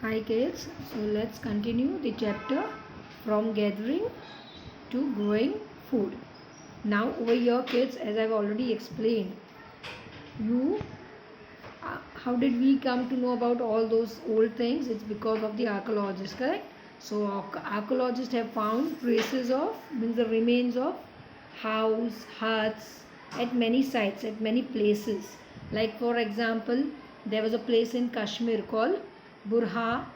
Hi kids, so let's continue the chapter from gathering to growing food. Now over here kids, as I've already explained, you how did we come to know about all those old things? It's because of the archaeologists, correct? So archaeologists have found traces of, means the remains of house, huts at many sites, at many places. Like for example, there was a place in Kashmir called Burzahum.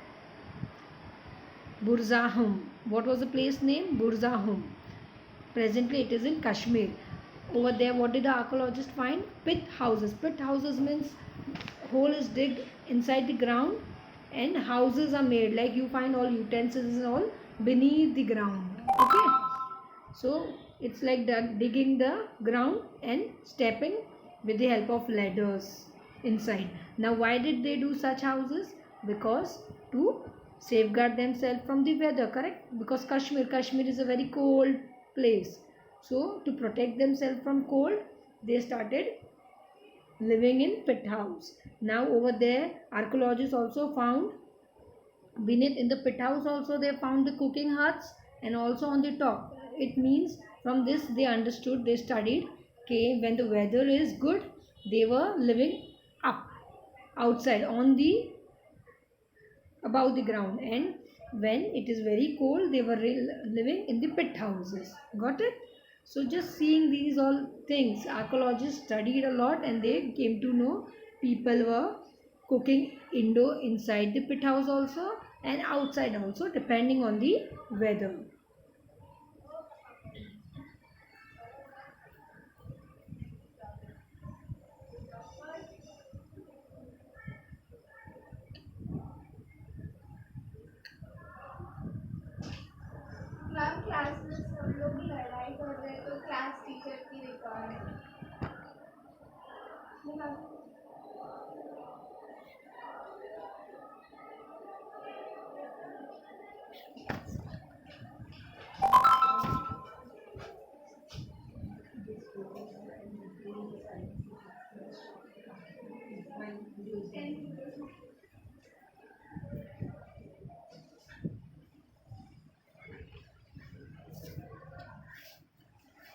What was the place name? Burzahum. Presently it is in Kashmir. Over there, what did the archaeologists find? Pit houses. Pit houses means hole is digged inside the ground and houses are made. Like you find all utensils and all beneath the ground. Okay. So it's like that, digging the ground and stepping with the help of ladders inside. Now why did they do such houses? Because to safeguard themselves from the weather, correct? Because Kashmir is a very cold place. So to protect themselves from cold, they started living in pit house. Now over there, archaeologists also found beneath in the pit house also they found the cooking huts, and also on the top. It means from this they understood, they studied, okay, when the weather is good they were living up outside on the above the ground, and when it is very cold they were living in the pit houses. Got it? So just seeing these all things, archaeologists studied a lot and they came to know people were cooking inside the pit house also and outside also, depending on the weather. Ma'am class में सब लोग लड़ाई कर रहे हैं तो class teacher की requirement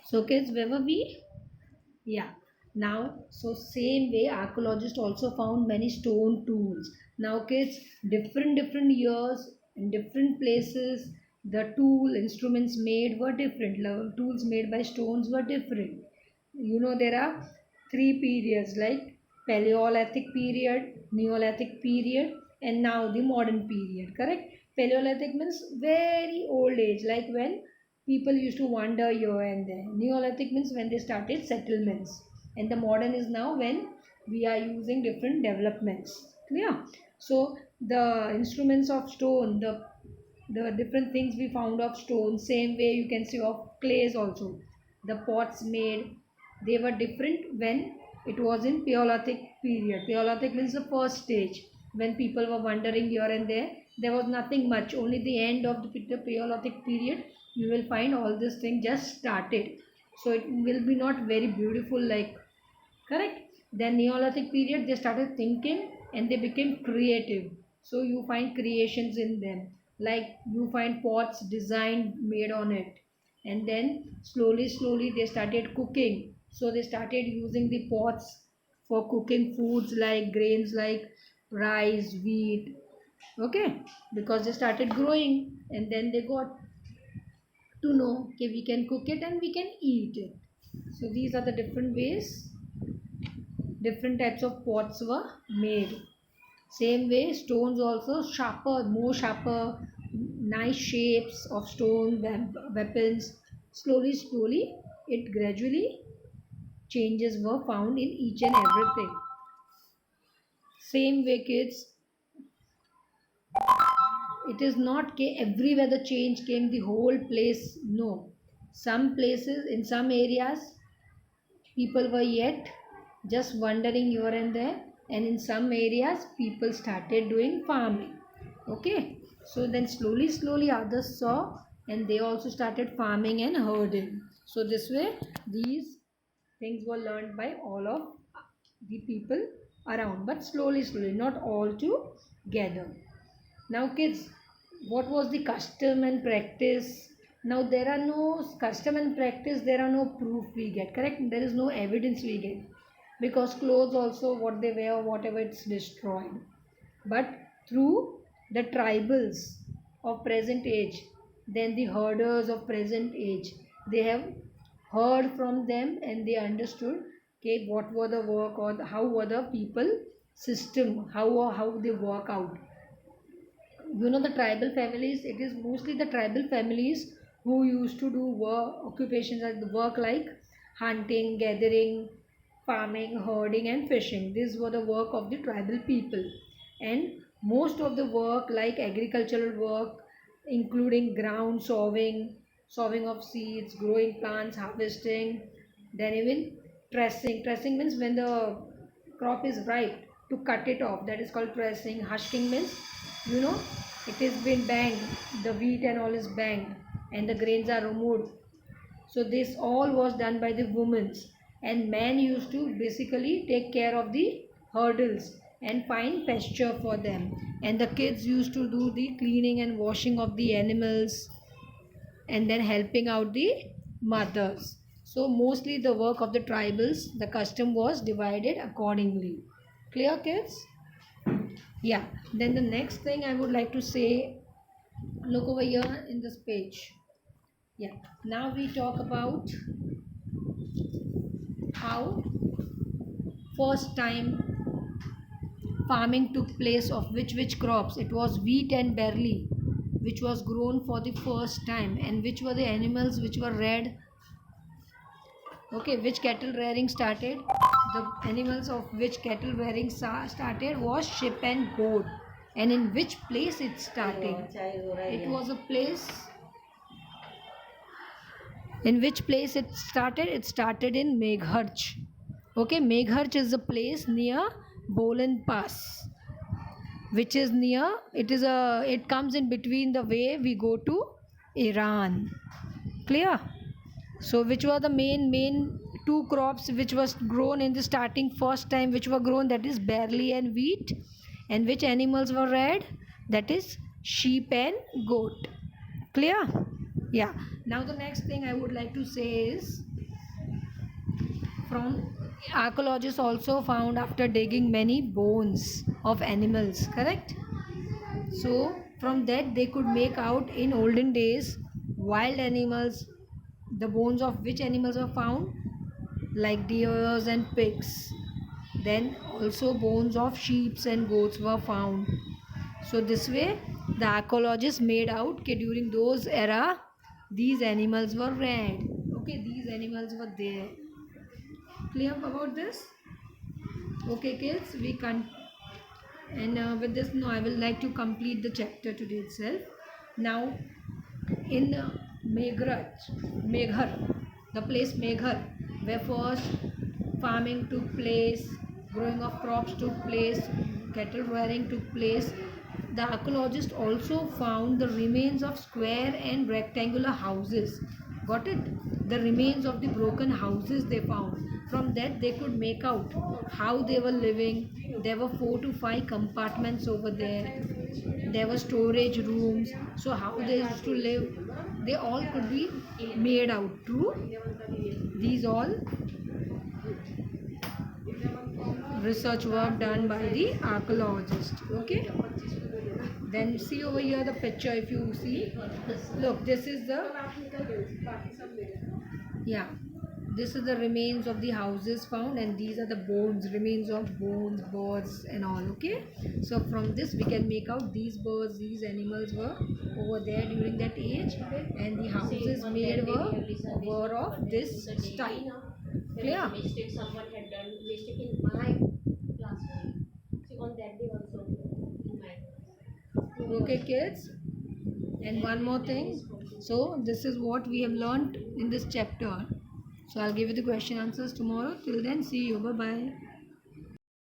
So kids, where were we? Yeah. Now, so same way, archaeologists also found many stone tools. Now, kids, different years in different places, the tool instruments made were different. Tools made by stones were different. You know, there are three periods like Paleolithic period, Neolithic period, and now the modern period. Correct? Paleolithic means very old age, like when people used to wander here and there. Neolithic means when they started settlements, and the modern is now when we are using different developments. Clear? So the instruments of stone, the different things we found of stone, same way you can see of clays also. The pots made, they were different when it was in Paleolithic period. Paleolithic means the first stage when people were wandering here and there. There was nothing much. Only the end of the Paleolithic period you will find all this thing just started. So it will be not very beautiful like, correct? Then Neolithic period they started thinking and they became creative. So you find creations in them, like you find pots designed made on it, and then slowly they started cooking. So they started using the pots for cooking foods like grains like rice, wheat, okay, because they started growing and then they got to know okay, we can cook it and we can eat it. So these are the different ways different types of pots were made. Same way, stones also sharper, more sharper, nice shapes of stone weapons. Slowly, it gradually changes were found in each and everything. Same way, kids, it is not everywhere the change came the whole place. No, some places in some areas people were yet just wandering here and there, and in some areas people started doing farming. Okay, so then slowly others saw and they also started farming and herding. So this way these things were learned by all of the people around, but slowly not all together. Now, kids, what was the custom and practice? Now, there are no custom and practice, there are no proof we get, correct? There is no evidence we get because clothes also, what they wear, whatever, it's destroyed. But through the tribals of present age, then the herders of present age, they have heard from them and they understood okay, what were the work or how were the people system, how they work out. You know, the tribal families, it is mostly the tribal families who used to do work occupations like the work like hunting, gathering, farming, herding and fishing. These were the work of the tribal people. And most of the work like agricultural work including ground sowing of seeds, growing plants, harvesting, then even pressing means when the crop is ripe to cut it off, that is called pressing. Husking means, you know, it is been banged, the wheat and all is banged and the grains are removed. So this all was done by the women, and men used to basically take care of the hurdles and find pasture for them, and the kids used to do the cleaning and washing of the animals and then helping out the mothers. So mostly the work of the tribals, the custom was divided accordingly. Clear, kids? Yeah. Then the next thing I would like to say, look over here in this page. Yeah. Now we talk about how first time farming took place of which crops. It was wheat and barley which was grown for the first time, and which were the animals which were reared. Okay, which cattle rearing started? The animals of which cattle rearing started was sheep and goat. And in which place it started? It was a place. In which place it started? It started in Megharch. Okay, Megharch is a place near Bolan Pass, which is near. It comes in between the way we go to Iran. Clear? So which were the main two crops which was grown in the starting first time, which were grown, that is barley and wheat. And which animals were reared? That is sheep and goat. Clear? Yeah. Now the next thing I would like to say is, from archaeologists also found after digging many bones of animals, correct? So from that they could make out in olden days wild animals, the bones of which animals were found, like deers and pigs. Then also bones of sheep and goats were found. So this way the archaeologists made out that during those era these animals were reared. Okay, these animals were there. Clear about this? Okay, kids, we can. And with this, no, I will like to complete the chapter today itself. Now, in Meghar, the place Meghar, where first farming took place, growing of crops took place, cattle rearing took place, the archaeologists also found the remains of square and rectangular houses. Got it? The remains of the broken houses they found. From that they could make out how they were living. There were 4 to 5 compartments over there. There were storage rooms. So how they used to live, they all could be made out through these all research work done by the archaeologist. Okay, then see over here the picture. If you see, look, this is the, yeah, this is the remains of the houses found, and these are the bones, remains of bones, birds and all. Okay, so from this we can make out these birds, these animals were over there during that age, and the houses made were of this style. Clear? Mistake someone had done mistake in my classroom. See, on that day also in my class. Okay, kids, and one more thing. So this is what we have learned in this chapter. So I'll give you the question answers tomorrow. Till then, see you. Bye bye.